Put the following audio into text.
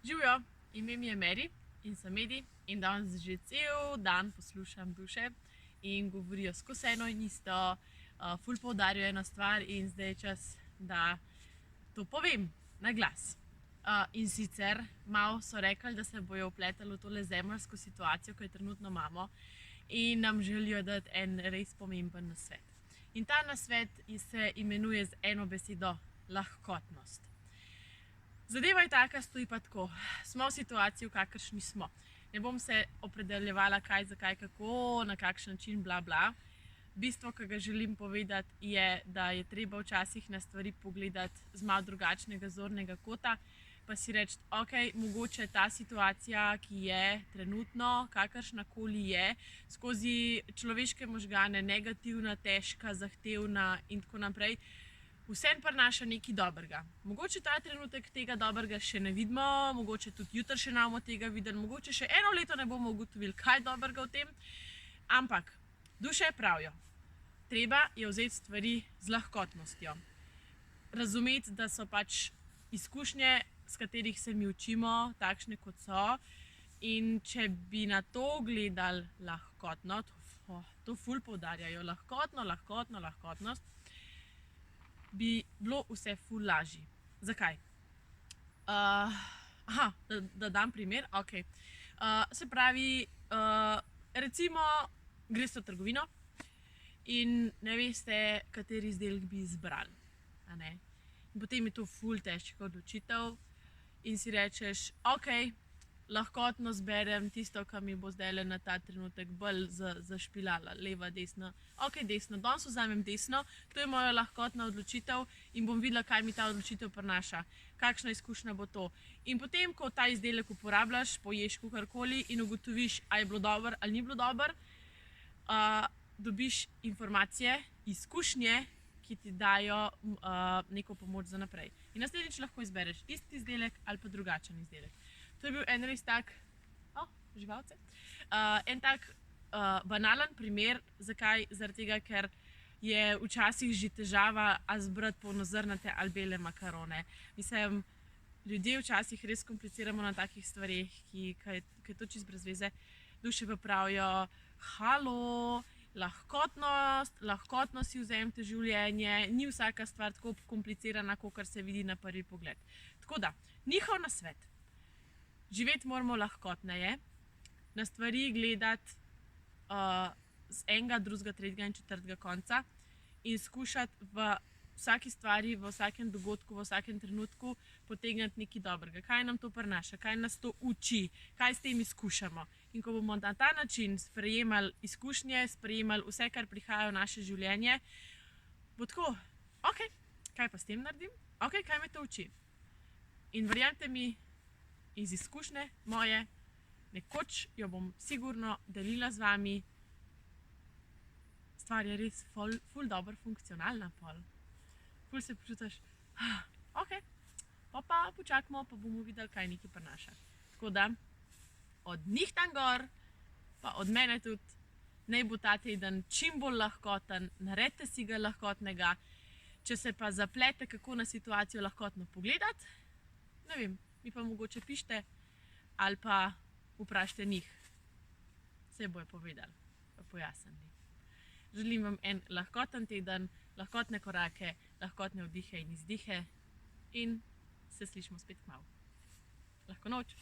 Živijo, ime mi je Meri in sem Medi in danes že cel dan poslušam duše in govorijo skozi eno in isto, ful poudarjajo eno stvar in zdaj je čas, da to povem na glas. In sicer malo so rekli, da se bojo vpletali v tole zemeljsko situacijo, ki jo trenutno imamo in nam želijo dati en res pomemben nasvet. In ta nasvet se imenuje z eno besedo lahkotnost. Zadeva je taka, stoji pa tako. Smo v situaciji, v kakršni smo. Ne bom se opredeljevala kaj, zakaj, kako, na kakšen način, bla bla. Bistvo, ki ga želim povedati, je, da je treba včasih na stvari pogledati z malo drugačnega zornega kota, pa si reči, ok, mogoče ta situacija, ki je trenutno, kakršnakoli je, skozi človeške možgane, negativna, težka, zahtevna in tako naprej, vsem prinaša nekaj dobrega. Mogoče ta trenutek tega dobrega še ne vidimo, mogoče tudi jutri še ne bomo tega videli, mogoče še eno leto ne bomo ugotovili, kaj dobrega v tem, ampak duše pravijo, treba je vzeti stvari z lahkotnostjo. Razumeti, da so pač izkušnje, s katerih se mi učimo, takšne kot so, in če bi na to gledali lahkotno, to ful poudarjajo, lahkotnost, bi bilo vse ful lažje. Zakaj? Da dam primer, ok. Se pravi, recimo greste v trgovino in ne veste, kateri izdelek bi izbrali. In potem je to ful težka odločitev in si rečeš, ok, lahkotno zberem tisto, kar mi bo zdajle na ta trenutek bolj zašpilala, leva, desna. Ok, desno, danes vzamem desno, to je moja lahkotna odločitev in bom videla, kaj mi ta odločitev prinaša, kakšna izkušnja bo to. In potem, ko ta izdelek uporabljaš, poješ kakorkoli in ugotoviš, a je bilo dobro ali ni bilo dobro, dobiš informacije, izkušnje, ki ti dajo neko pomoč za naprej. In naslednjič lahko izbereš isti izdelek ali pa drugačen izdelek. To je bil en res tak, živalce, en tak banalen primer. Zakaj? Zaradi tega, ker je včasih že težava, a zbrati polnozrnate ali bele makarone. Mislim, ljudje včasih res kompliciramo na takih stvareh, ki je to čisto brez veze. Duše pa pravijo, halo, lahkotno si vzemite življenje, ni vsaka stvar tako komplicirana, kakor se vidi na prvi pogled. Tako da, njihov nasvet. Živeti moramo lahkotneje, na stvari gledati z enega, drugega, tretjega in četrtega konca in skušati v vsaki stvari, v vsakem dogodku, v vsakem trenutku potegniti nekaj dobrega. Kaj nam to prinaša, kaj nas to uči, kaj s tem izkušamo. In ko bomo na ta način sprejemali izkušnje, sprejemali vse, kar prihaja v naše življenje, bo tako, ok, kaj pa s tem naredim? Ok, kaj me to uči? In verjamete mi, iz izkušnje moje, nekoč jo bom sigurno delila z vami, stvar je res ful dobro funkcionalna pol. Ful se počutiš, ok, pa počakamo, pa bomo videli, kaj nekaj prinaša. Tako da, od njih tam gor, pa od mene tudi, naj bo ta teden čim bolj lahkoten, naredite si ga lahkotnega, če se pa zaplete, kako na situacijo lahkotno pogledati, ne vem, mi pa mogoče pišite ali pa vprašajte njih. Vse bojo povedali, pa pojasnili. Želim vam en lahkoten teden, lahkotne korake, lahkotne vdihe in izdihe in se slišimo spet kmalu. Lahko noč!